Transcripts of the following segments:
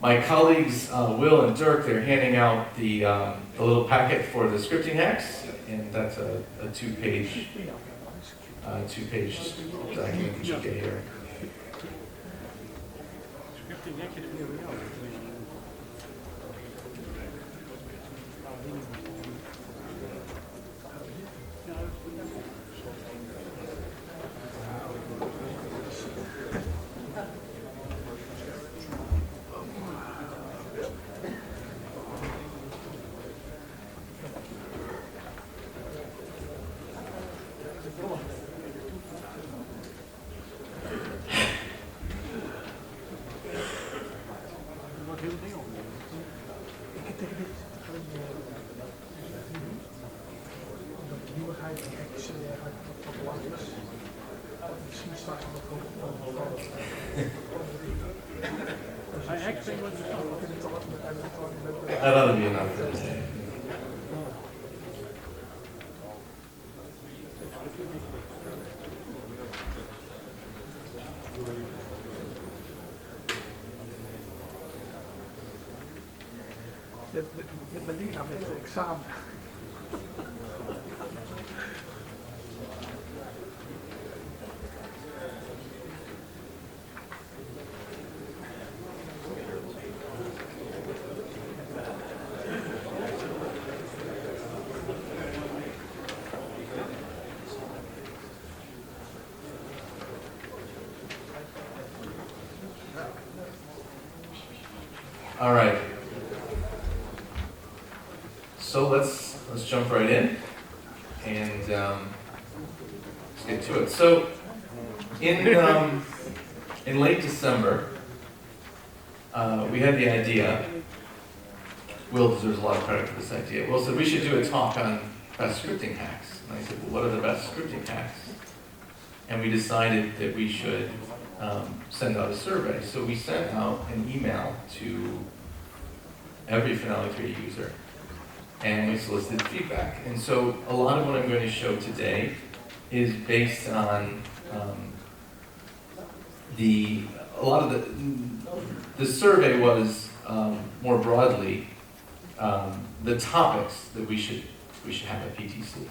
My colleagues, Will and Dirk, they're handing out the little packet for the scripting hacks, and that's a two-page document that you get here. That ought to be enough for today. Met mijn lichaam met het examen. All right. So let's jump right in and let's get to it. So in late December, we had the idea. Will deserves a lot of credit for this idea. Will said we should do a talk on best scripting hacks, and I said, well, what are the best scripting hacks? And we decided that we should send out a survey. So we sent out an email to every Finale 3 user, and we solicited feedback. And so a lot of what I'm going to show today is based on the survey was more broadly the topics that we should have at PTC.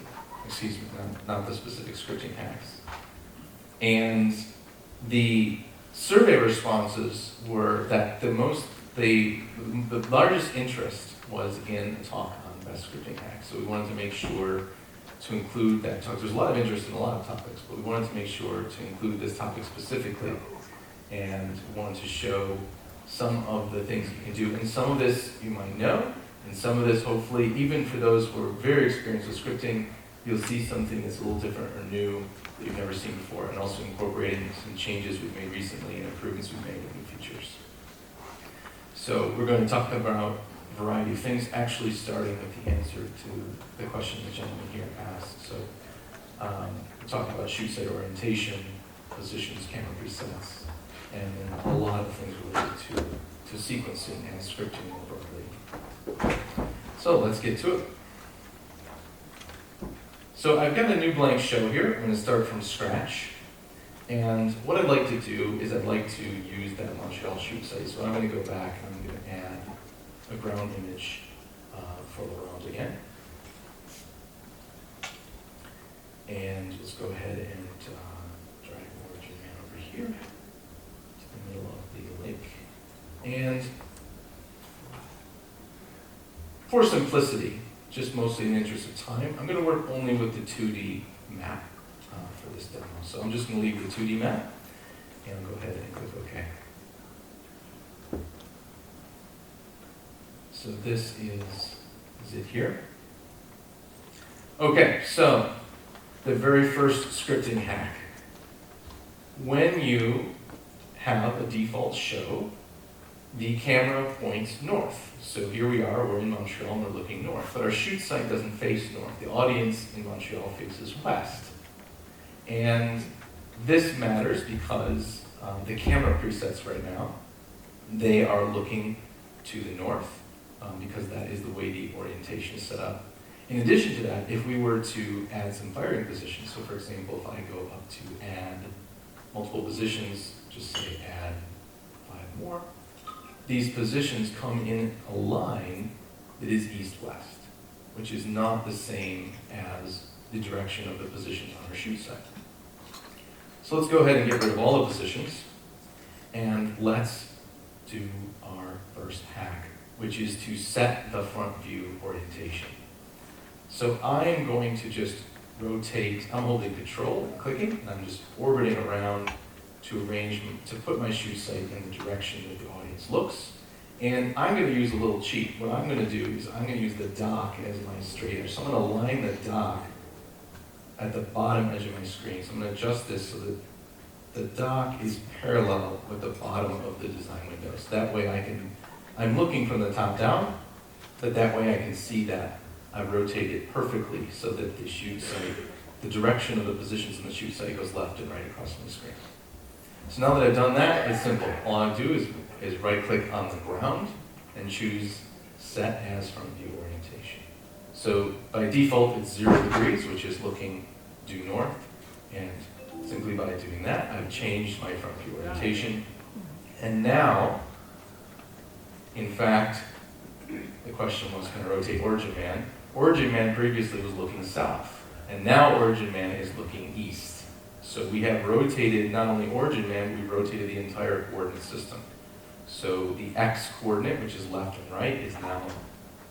Excuse me, not the specific scripting hacks. And the survey responses were that the largest interest was in a talk on best scripting hacks. So we wanted to make sure to include that talk. There's a lot of interest in a lot of topics, but we wanted to make sure to include this topic specifically, and wanted to show some of the things you can do. And some of this you might know, and some of this, hopefully, even for those who are very experienced with scripting, you'll see something that's a little different or new that you've never seen before, and also incorporating some changes we've made recently and improvements we've made with new features. So we're going to talk about a variety of things, actually starting with the answer to the question the gentleman here asked. So we're talking about shoot site orientation, positions, camera presets, and then a lot of things related to sequencing and scripting more broadly. So let's get to it. So I've got a new blank show here. I'm going to start from scratch. And what I'd like to do is I'd like to use that Montreal shoot site. So I'm going to go back and I'm going to add a ground image for Laurent again. And let's go ahead and drag origin man over here to the middle of the lake. And for simplicity, just mostly in the interest of time, I'm going to work only with the 2D map for this demo. So I'm just going to leave the 2D map, and I'll go ahead and click OK. So this is it here. Okay, so the very first scripting hack. When you have a default show, the camera points north. So here we are, we're in Montreal and we're looking north, but our shoot site doesn't face north. The audience in Montreal faces west. And this matters because the camera presets right now, they are looking to the north because that is the way the orientation is set up. In addition to that, if we were to add some firing positions, so for example, if I go up to add multiple positions, just say add these positions come in a line that is east-west, which is not the same as the direction of the positions on our shoot site. So let's go ahead and get rid of all the positions, and let's do our first hack, which is to set the front view orientation. So I'm going to just rotate, I'm holding control and clicking, and I'm just orbiting around to put my shoot site in the direction that the audience looks. And I'm going to use a little cheat. What I'm going to do is I'm going to use the dock as my straight edge. So I'm going to line the dock at the bottom edge of my screen. So I'm going to adjust this so that the dock is parallel with the bottom of the design window. So that way I'm looking from the top down, but that way I can see that I've rotated perfectly so that the shoot site, the direction of the positions in the shoot site goes left and right across my screen. So now that I've done that, it's simple. All I do is right-click on the ground and choose Set as Front View Orientation. So by default, it's 0 degrees, which is looking due north. And simply by doing that, I've changed my front view orientation. And now, in fact, the question was, can I rotate Origin Man? Origin Man previously was looking south, and now Origin Man is looking east. So we have rotated not only Origin Man, we've rotated the entire coordinate system. So the X coordinate, which is left and right, is now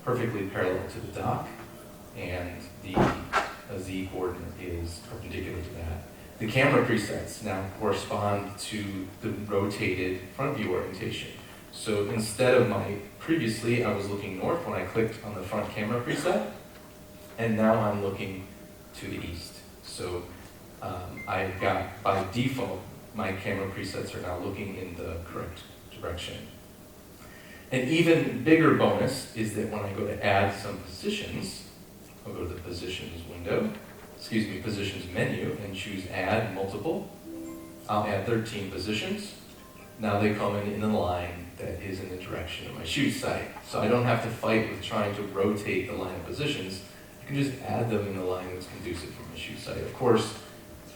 perfectly parallel to the dock, and the Z coordinate is perpendicular to that. The camera presets now correspond to the rotated front view orientation. So instead of previously I was looking north when I clicked on the front camera preset, and now I'm looking to the east. So I've got, by default, my camera presets are now looking in the correct direction. An even bigger bonus is that when I go to add some positions, I'll go to the positions menu and choose add multiple. I'll add 13 positions. Now they come in a line that is in the direction of my shoot site. So I don't have to fight with trying to rotate the line of positions. I can just add them in the line that's conducive for my shoot site. Of course,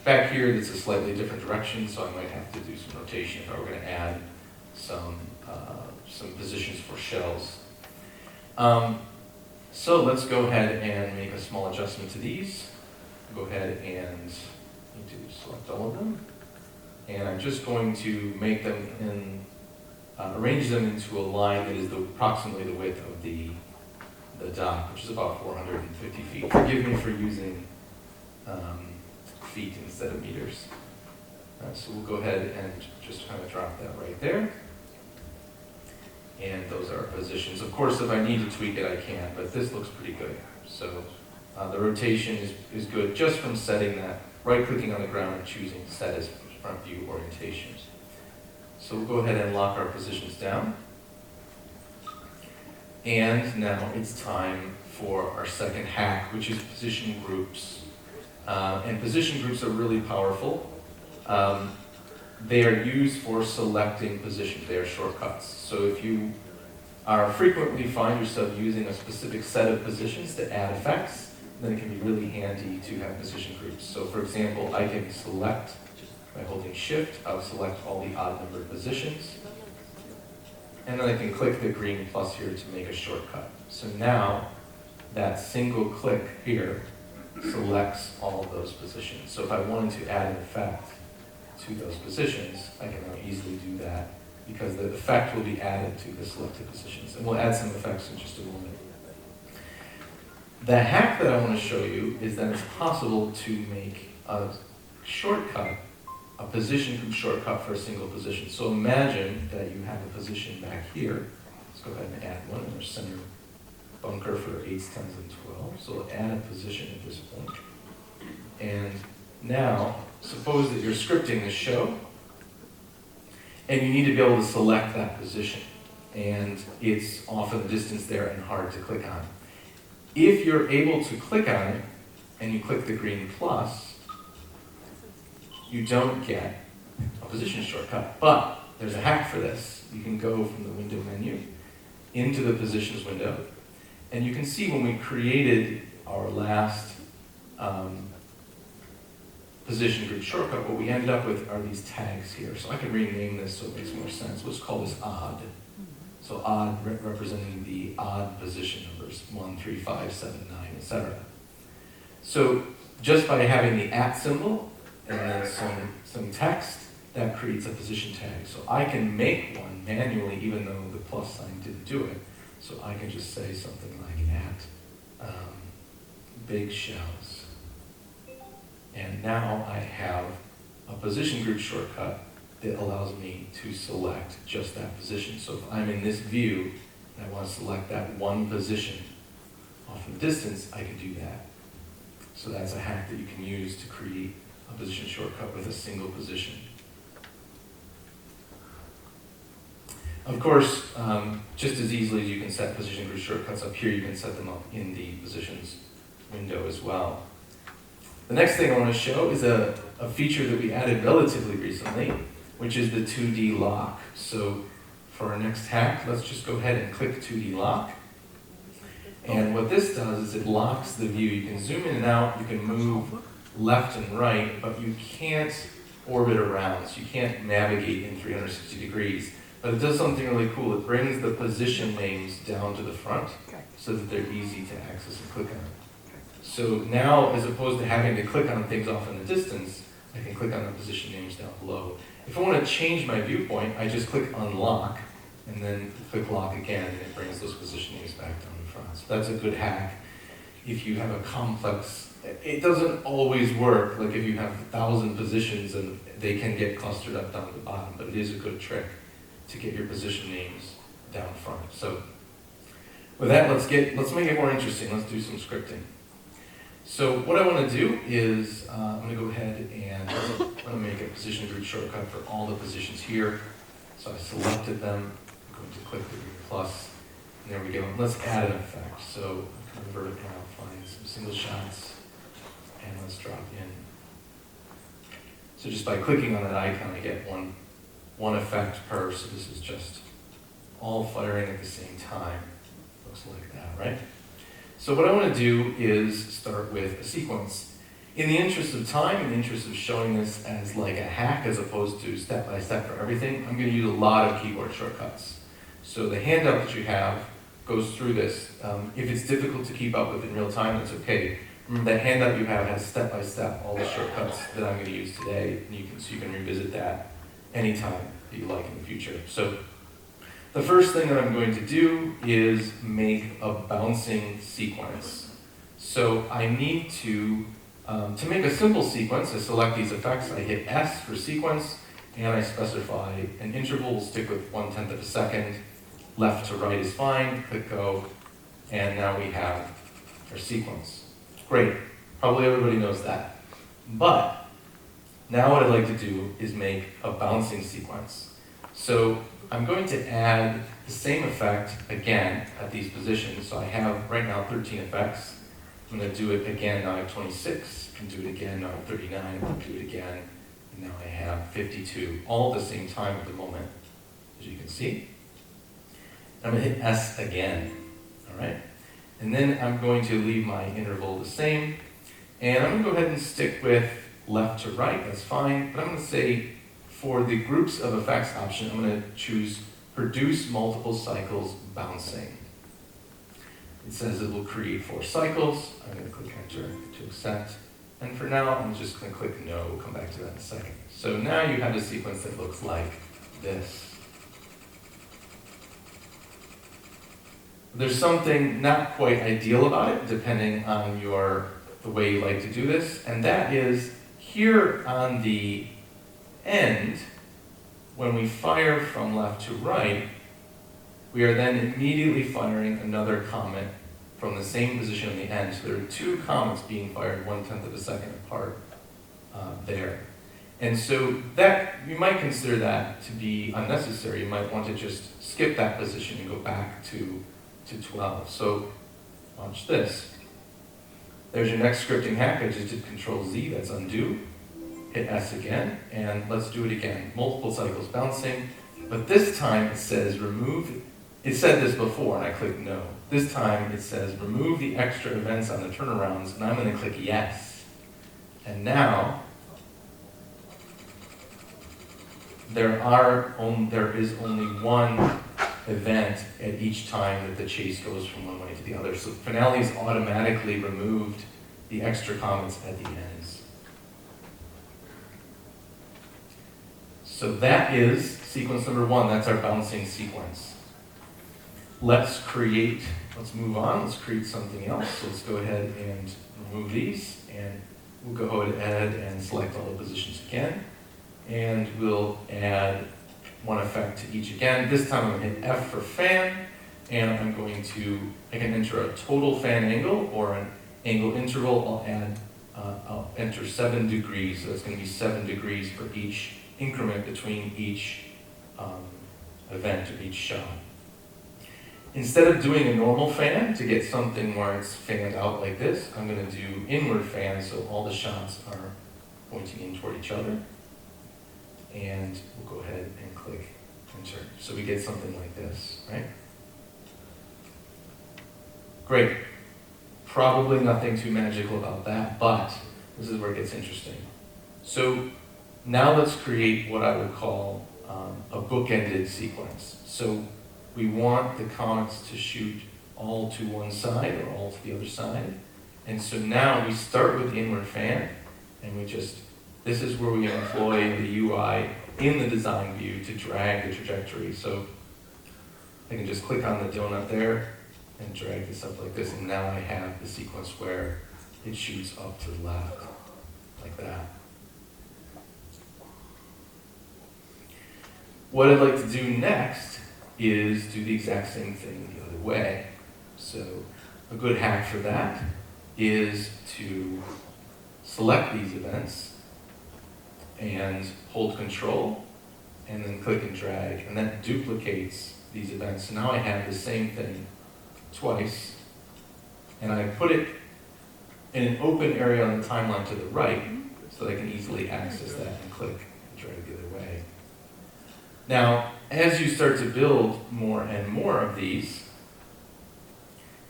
back here, it's a slightly different direction, so I might have to do some rotation if I were going to add some positions for shells. So let's go ahead and make a small adjustment to these. Go ahead and need to select all of them. And I'm just going to make them arrange them into a line that is approximately the width of the dock, which is about 450 feet. Forgive me for using feet instead of meters. So we'll go ahead and just kind of drop that right there. And those are our positions. Of course, if I need to tweak it, I can, but this looks pretty good. So the rotation is good just from setting that, right-clicking on the ground and choosing Set as Front View Orientation. So we'll go ahead and lock our positions down. And now it's time for our second hack, which is position groups. And position groups are really powerful. They are used for selecting positions. They are shortcuts. So if you frequently find yourself using a specific set of positions to add effects, then it can be really handy to have position groups. So for example, I can select, by holding Shift, I'll select all the odd-numbered positions. And then I can click the green plus here to make a shortcut. So now, that single click here selects all of those positions. So if I wanted to add an effect to those positions, I can now easily do that because the effect will be added to the selected positions. And we'll add some effects in just a moment. The hack that I want to show you is that it's possible to make a shortcut, a position group shortcut for a single position. So imagine that you have a position back here. Let's go ahead and add one in our center bunker for 8s, 10s, and 12s. So we'll add a position at this point. And now, suppose that you're scripting this show, and you need to be able to select that position. And it's off in the distance there and hard to click on. If you're able to click on it, and you click the green plus, you don't get a position shortcut. But there's a hack for this. You can go from the window menu into the positions window, and you can see when we created our last position group shortcut, what we ended up with are these tags here. So I can rename this so it makes more sense. Let's call this odd. So odd representing the odd position numbers, 1, 3, 5, 7, 9, etc. So just by having the @ symbol and then some text, that creates a position tag. So I can make one manually even though the plus sign didn't do it. So I can just say something like big shells. And now I have a position group shortcut that allows me to select just that position. So if I'm in this view and I want to select that one position off in the distance, I can do that. So that's a hack that you can use to create a position shortcut with a single position. Of course, just as easily as you can set position group shortcuts up here, you can set them up in the positions window as well. The next thing I want to show is a feature that we added relatively recently, which is the 2D lock. So for our next hack, let's just go ahead and click 2D lock. And what this does is it locks the view. You can zoom in and out, you can move left and right, but you can't orbit around, so you can't navigate in 360 degrees. But it does something really cool. It brings the position names down to the front so that they're easy to access and click on. So now, as opposed to having to click on things off in the distance, I can click on the position names down below. If I want to change my viewpoint, I just click unlock and then click lock again, and it brings those position names back down in front. So that's a good hack. If you have a complex, it doesn't always work, like if you have 1,000 positions and they can get clustered up down at the bottom, but it is a good trick to get your position names down front. So with that, let's make it more interesting. Let's do some scripting. So what I want to do is I'm going to go ahead and I'm going to make a position group shortcut for all the positions here. So I selected them. I'm going to click the green plus, and there we go. Let's add an effect. So convert it now, find some single shots, and let's drop in. So just by clicking on that icon, I get one effect per. So this is just all firing at the same time. Looks like that, right? So what I want to do is start with a sequence. In the interest of time, in the interest of showing this as like a hack as opposed to step-by-step for everything, I'm going to use a lot of keyboard shortcuts. So the handout that you have goes through this. If it's difficult to keep up with in real time, that's okay. Remember, the handout you have has step-by-step all the shortcuts that I'm going to use today, and you can revisit that anytime that you like in the future. So the first thing that I'm going to do is make a bouncing sequence. So I need to make a simple sequence, I select these effects, I hit S for sequence, and I specify an interval. We'll stick with 1/10 of a second. Left to right is fine, click go, and now we have our sequence. Great, probably everybody knows that. But now what I'd like to do is make a bouncing sequence. So I'm going to add the same effect again at these positions. So I have right now 13 effects. I'm going to do it again, now I have 26. I can do it again, now I have 39. I can do it again, and now I have 52, all at the same time at the moment, as you can see. I'm going to hit S again, all right? And then I'm going to leave my interval the same, and I'm going to go ahead and stick with left to right, that's fine, but I'm going to say for the groups of effects option, I'm going to choose produce multiple cycles bouncing. It says it will create 4 cycles. I'm going to click enter to accept. And for now, I'm just going to click no. We'll come back to that in a second. So now you have a sequence that looks like this. There's something not quite ideal about it, depending on the way you like to do this, and that is here on the end, when we fire from left to right, we are then immediately firing another comet from the same position on the end. So there are 2 comets being fired 1/10 of a second apart there. And so that, you might consider that to be unnecessary. You might want to just skip that position and go back to 12. So watch this. There's your next scripting hack. I just did Control Z, that's undo. Hit S again, and let's do it again. Multiple cycles bouncing, but this time it says remove, it said this before and I clicked no. This time it says remove the extra events on the turnarounds, and I'm going to click yes. And now there is only one event at each time that the chase goes from one way to the other. So the finale's automatically removed the extra comments at the ends. So that is sequence number one. That's our bouncing sequence. Let's move on. Let's create something else. So let's go ahead and remove these, and we'll go ahead and select all the positions again. And we'll add one effect to each again. This time I'm going to hit F for fan, and I can enter a total fan angle or an angle interval. I'll enter 7 degrees. So it's going to be 7 degrees for each increment between each event or each shot. Instead of doing a normal fan to get something where it's fanned out like this, I'm going to do inward fan so all the shots are pointing in toward each other. And we'll go ahead and click enter. So we get something like this, right? Great. Probably nothing too magical about that, but this is where it gets interesting. So now let's create what I would call a bookended sequence. So we want the comets to shoot all to one side or all to the other side. And so now we start with the inward fan, and this is where we employ the UI in the design view to drag the trajectory. So I can just click on the donut there and drag this up like this, and now I have the sequence where it shoots up to the left, like that. What I'd like to do next is do the exact same thing the other way. So a good hack for that is to select these events and hold Control, and then click and drag, and that duplicates these events. So now I have the same thing twice, and I put it in an open area on the timeline to the right so that I can easily access that and click and drag the other way. Now, as you start to build more and more of these,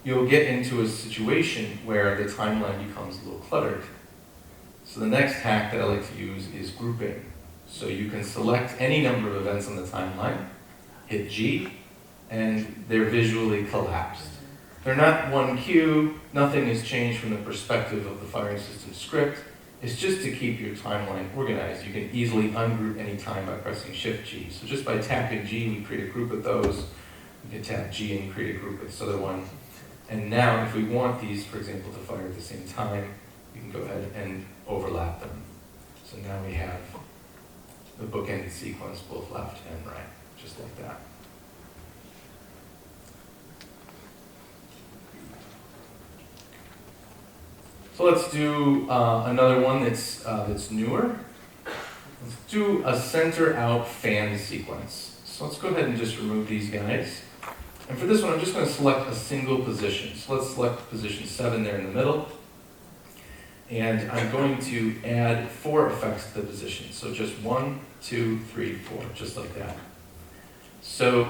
you'll get into a situation where the timeline becomes a little cluttered. So the next hack that I like to use is grouping. So you can select any number of events on the timeline, hit G, and they're visually collapsed. They're not one queue, nothing has changed from the perspective of the firing system script. It's just to keep your timeline organized. You can easily ungroup any time by pressing Shift-G. So just by tapping G, we create a group of those. We can tap G and create a group of this other one. And now, if we want these, for example, to fire at the same time, we can go ahead and overlap them. So now we have the bookended sequence, both left and right, just like that. So let's do another one that's newer. Let's do a center out fan sequence. So let's go ahead and just remove these guys. And for this one, I'm just going to select a single position. So let's select position 7 there in the middle. And I'm going to add 4 effects to the position. So just 1, 2, 3, 4, just like that. So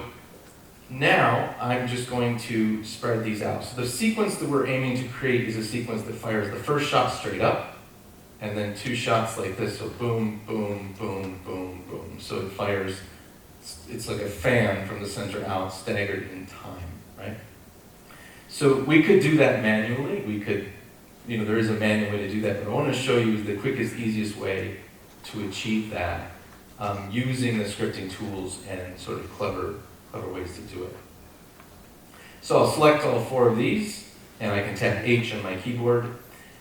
now I'm just going to spread these out. So the sequence that we're aiming to create is a sequence that fires the first shot straight up, and then 2 shots like this. So boom, boom, boom, boom, boom. So it fires, it's like a fan from the center out, staggered in time, right? So we could do that manually. We could, there is a manual way to do that, but I want to show you the quickest, easiest way to achieve that using the scripting tools and sort of clever ways to do it. So I'll select all 4 of these, and I can tap H on my keyboard.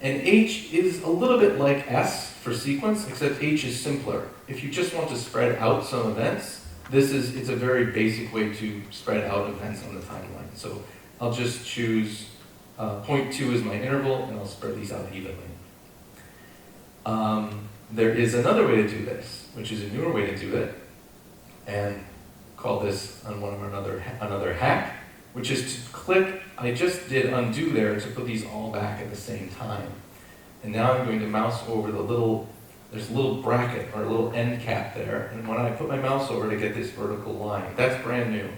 And H is a little bit like S for sequence, except H is simpler. If you just want to spread out some events, it's a very basic way to spread out events on the timeline. So I'll just choose 0.2 as my interval, and I'll spread these out evenly. There is another way to do this, which is a newer way to do it, and call this on one of another hack, which is to click. I just did undo there to put these all back at the same time. And now I'm going to mouse over there's a little bracket or a little end cap there, and when I put my mouse over to get this vertical line, that's brand new.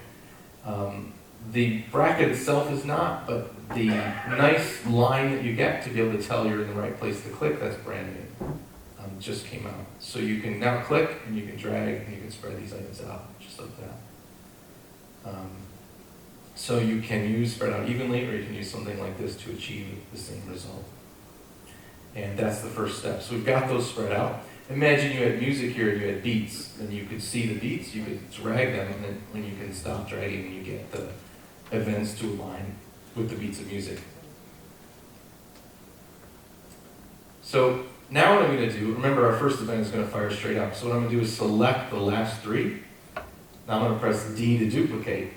The bracket itself is not, but the nice line that you get to be able to tell you're in the right place to click, that's brand new. Just came out. So you can now click, and you can drag, and you can spread these items out, just like that. So you can use spread out evenly, or you can use something like this to achieve the same result. And that's the first step. So we've got those spread out. Imagine you had music here, you had beats, and you could see the beats, you could drag them, and then when you can stop dragging, you get the events to align with the beats of music. So now what I'm going to do, remember our first event is going to fire straight up. So what I'm going to do is select the last three. Now I'm going to press D to duplicate.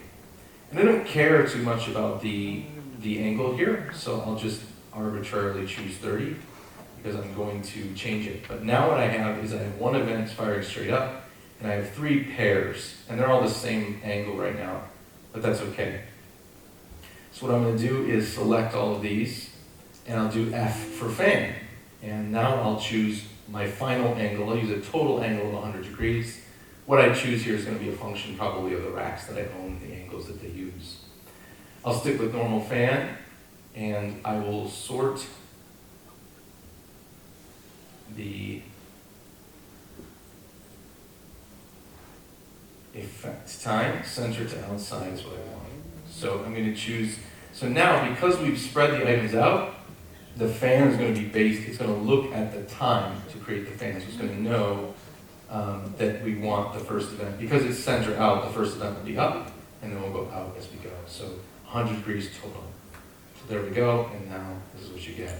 And I don't care too much about the angle here, so I'll just arbitrarily choose 30 because I'm going to change it. But now what I have is I have one event firing straight up, and I have 3 pairs, and they're all the same angle right now, but that's okay. So what I'm going to do is select all of these, and I'll do F for fan. And now I'll choose my final angle. I'll use a total angle of 100 degrees. What I choose here is going to be a function probably of the racks that I own, the angles that they use. I'll stick with normal fan, and I will sort the effect time. Center to outside is what I want. So I'm going to choose, so now because we've spread the items out, the fan is going to be based, it's going to look at the time to create the fan. So it's going to know that we want the first event. Because it's center out, the first event will be up, and then we'll go out as we go. So 100 degrees total. So there we go, and now this is what you get.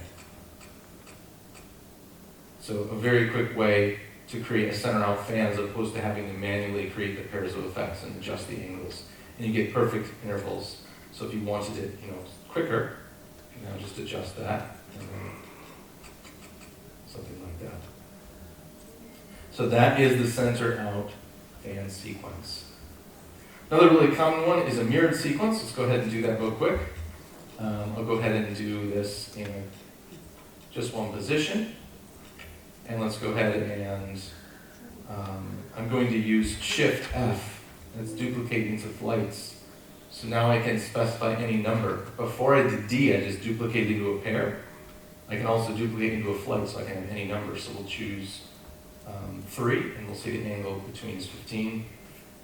So a very quick way to create a center out fan as opposed to having to manually create the pairs of effects and adjust the angles. And you get perfect intervals. So if you wanted it, quicker, you can now just adjust that, and then something like that. So that is the center out fan sequence. Another really common one is a mirrored sequence. Let's go ahead and do that real quick. I'll go ahead and do this in just one position. And let's go ahead and I'm going to use Shift F. And it's duplicate into flights. So now I can specify any number. Before I did D, I just duplicated into a pair. I can also duplicate into a flight, so I can have any number. So we'll choose 3, and we'll see the angle between is 15.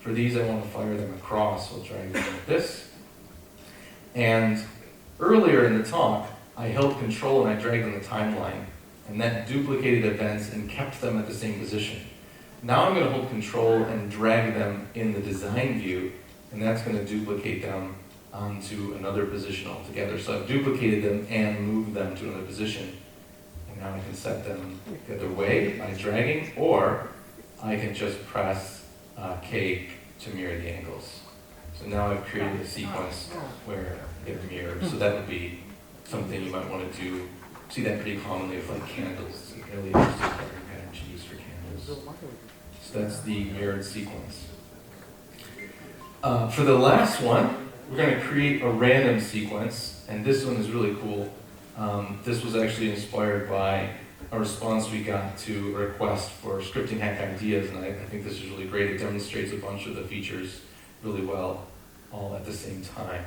For these, I want to fire them across, so I'll drag them like this. And earlier in the talk, I held Control and I dragged on the timeline, and that duplicated events and kept them at the same position. Now I'm going to hold Control and drag them in the design view, and that's going to duplicate them onto another position altogether. So I've duplicated them and moved them to another position. And now I can set them the other way by dragging, or I can just press K to mirror the angles. So now I've created a sequence where they're mirrored. So that would be something you might want to do. See that pretty commonly with like candles. It's a really interesting pattern to use for candles. So that's the mirrored sequence. For the last one, we're going to create a random sequence, and this one is really cool. This was actually inspired by a response we got to a request for scripting hack ideas, and I think this is really great. It demonstrates a bunch of the features really well, all at the same time.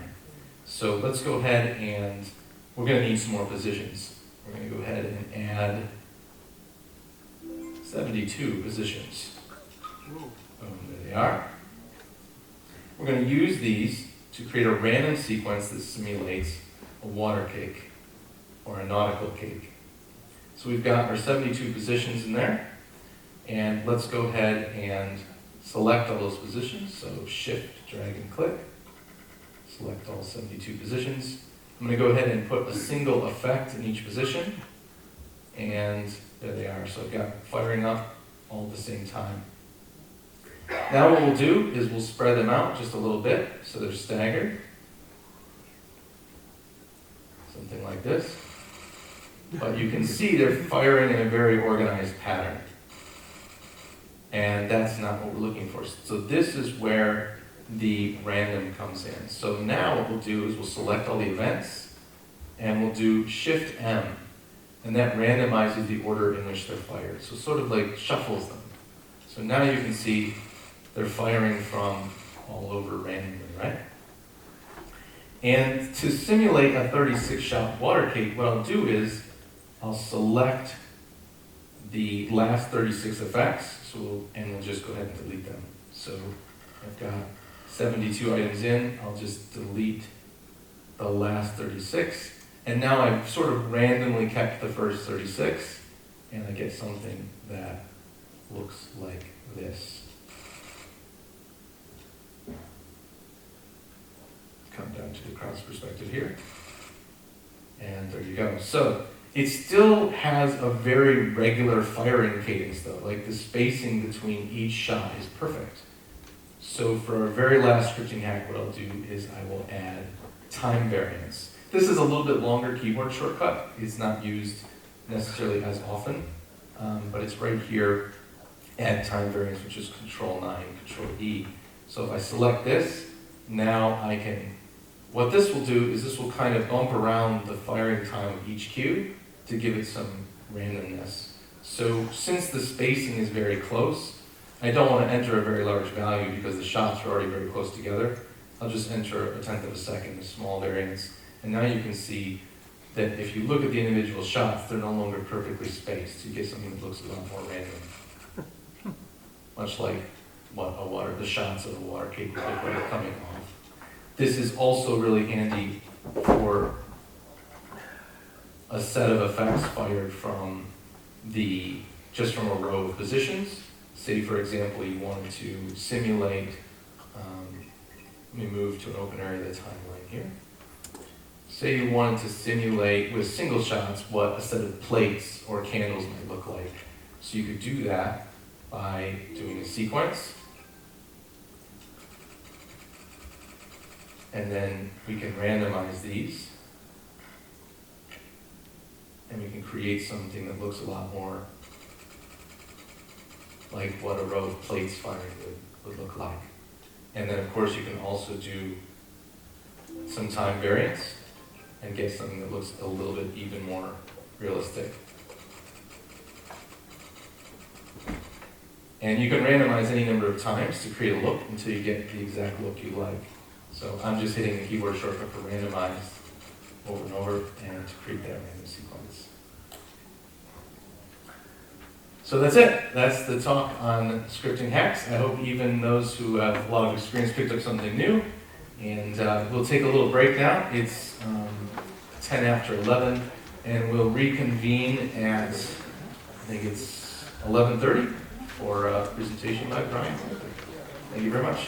So let's go ahead and we're going to need some more positions. We're going to go ahead and add 72 positions. Boom, there they are. We're going to use these to create a random sequence that simulates a water cake or a nautical cake. So we've got our 72 positions in there, and let's go ahead and select all those positions. So Shift, drag and click, select all 72 positions. I'm going to go ahead and put a single effect in each position, and there they are. So I've got firing up all at the same time. Now what we'll do is we'll spread them out just a little bit so they're staggered. Something like this. But you can see they're firing in a very organized pattern. And that's not what we're looking for. So this is where the random comes in. So now what we'll do is we'll select all the events and we'll do Shift M. And that randomizes the order in which they're fired. So sort of like shuffles them. So now you can see they're firing from all over randomly, right? And to simulate a 36-shot water cake, what I'll do is I'll select the last 36 effects, and we'll just go ahead and delete them. So I've got 72 items in, I'll just delete the last 36. And now I've sort of randomly kept the first 36, and I get something that looks like this. Come down to the crowd's perspective here. And there you go. So it still has a very regular firing cadence though, like the spacing between each shot is perfect. So for our very last scripting hack, what I'll do is I will add time variance. This is a little bit longer keyboard shortcut. It's not used necessarily as often, but it's right here, add time variance, which is Control-9, Control-E. So if I select this, now I can, what this will do is this will kind of bump around the firing time of each cue to give it some randomness. So since the spacing is very close, I don't want to enter a very large value because the shots are already very close together. I'll just enter 1/10 of a second, a small variance. And now you can see that if you look at the individual shots, they're no longer perfectly spaced. You get something that looks a lot more random. Much like what the shots of a water cake look like when they're coming off. This is also really handy for a set of effects fired from just from a row of positions. Say, for example, you wanted to simulate, let me move to an open area that's highlighted here. Say you wanted to simulate with single shots what a set of plates or candles might look like. So you could do that by doing a sequence. And then we can randomize these. And we can create something that looks a lot more like what a row of plates firing would look like. And then of course you can also do some time variance and get something that looks a little bit even more realistic. And you can randomize any number of times to create a look until you get the exact look you like. So I'm just hitting the keyboard shortcut for randomize over and over and to create that random sequence. So that's it. That's the talk on scripting hacks. I hope even those who have a lot of experience picked up something new. And we'll take a little break now. It's 10 after 11, and we'll reconvene at, I think it's 11:30 for a presentation by Brian. Thank you very much.